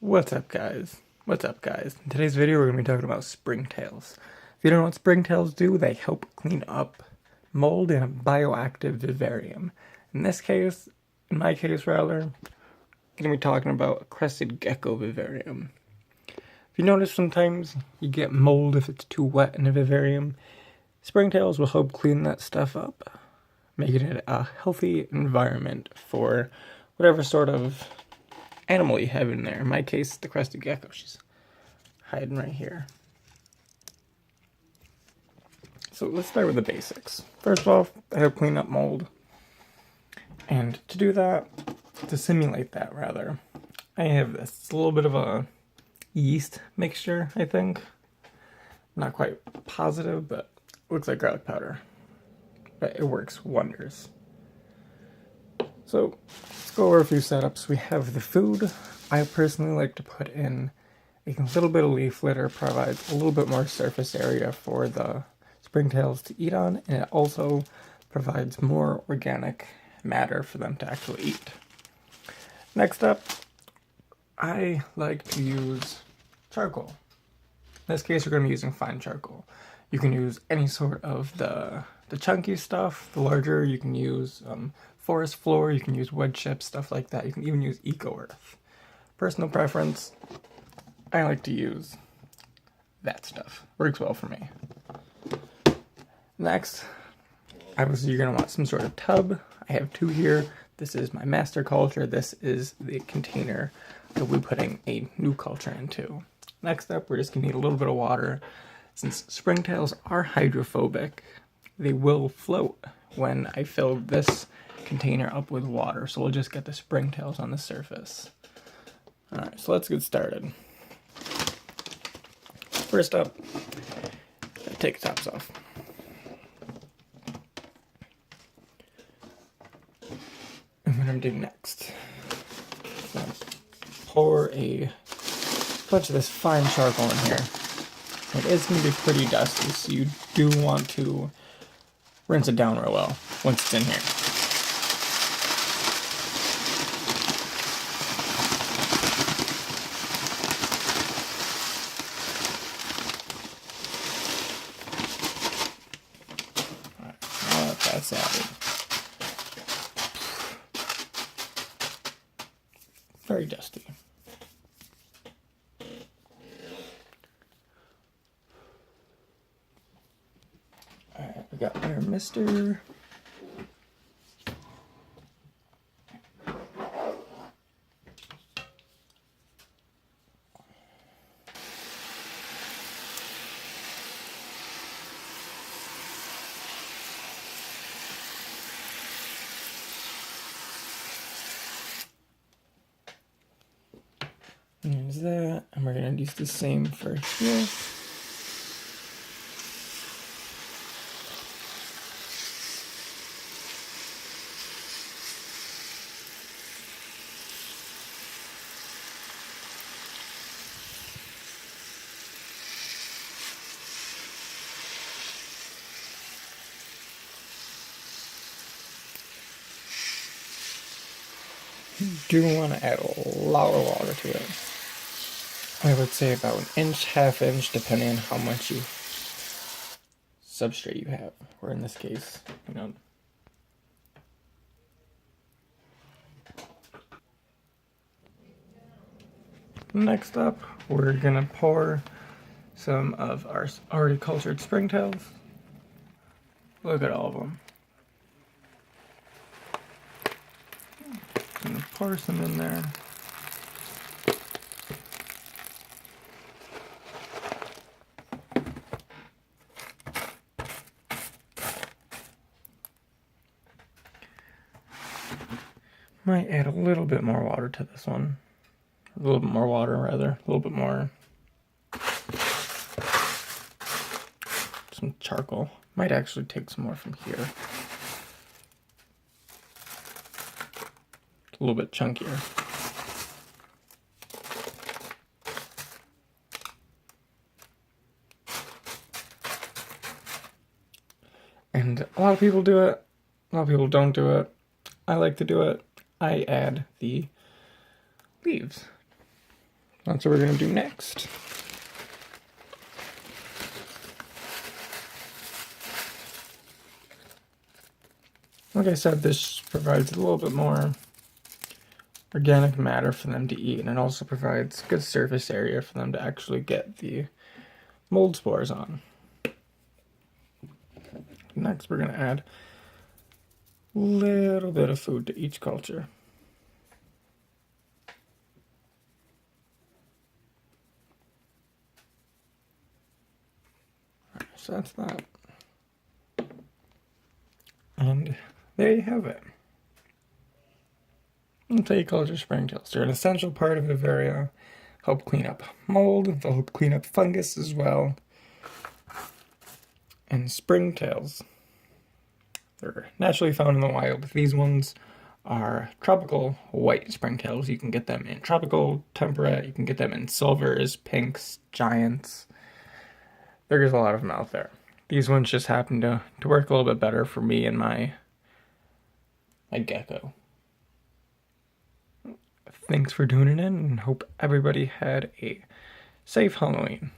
What's up, guys? In today's video, we're going to be talking about Springtails. If you don't know what Springtails do, they help clean up mold in a bioactive vivarium. In my case, rather, I'm going to be talking about a crested gecko vivarium. If you notice, sometimes you get mold if it's too wet in a vivarium. Springtails will help clean that stuff up, making it a healthy environment for whatever sort of animal you have in there. In my case, the crested gecko. She's hiding right here. So let's start with the basics. First of all, I have clean up mold. And to do that, to simulate that rather, I have this. It's a little bit of a yeast mixture, I think. Not quite positive, but it looks like garlic powder. But it works wonders. So let's go over a few setups. We have the food. I personally like to put in a little bit of leaf litter, provides a little bit more surface area for the springtails to eat on, and it also provides more organic matter for them to actually eat. Next up, I like to use charcoal. In this case, we're going to be using fine charcoal. You can use any sort of the chunky stuff. The larger, you can use forest floor, you can use wood chips, stuff like that. You can even use eco earth. Personal preference, I like to use that stuff. Works well for me. Next, obviously you're going to want some sort of tub. I have two here. This is my master culture. This is the container that we're putting a new culture into. Next up, we're just going to need a little bit of water. Since springtails are hydrophobic, they will float when I fill this container up with water, so we'll just get the springtails on the surface. Alright, so let's get started. First up, take the tops off. And what I'm doing next, I'm going to pour a bunch of this fine charcoal in here. It is going to be pretty dusty, so you do want to rinse it down real well once it's in here. Alright, now that that's added. Very dusty. Alright, we got our mister. There's that, and we're going to use the same for here. You do want to add a lot of water to it. I would say about an inch, half inch, depending on how much substrate you have. Or in this case, Next up, we're gonna pour some of our already cultured springtails. Look at all of them. Gonna pour some in there. Might add a little bit more water to this one. A little bit more water, rather. A little bit more. Some charcoal. Might actually take some more from here. A little bit chunkier. And a lot of people do it. A lot of people don't do it. I like to do it. I add the leaves That's what we're going to do next. Like I said, this provides a little bit more organic matter for them to eat, and it also provides good surface area for them to actually get the mold spores on. Next, we're going to add a little bit of food to each culture. Alright, so that's that. And there you have it. Untitled Culture Springtails. They're an essential part of Bavaria. Help clean up mold. They'll help clean up fungus as well. And Springtails. They're naturally found in the wild. These ones are tropical white springtails. You can get them in tropical, temperate. You can get them in silvers, pinks, giants. There's a lot of them out there. These ones just happen to work a little bit better for me and my gecko. Thanks for tuning in, and hope everybody had a safe Halloween.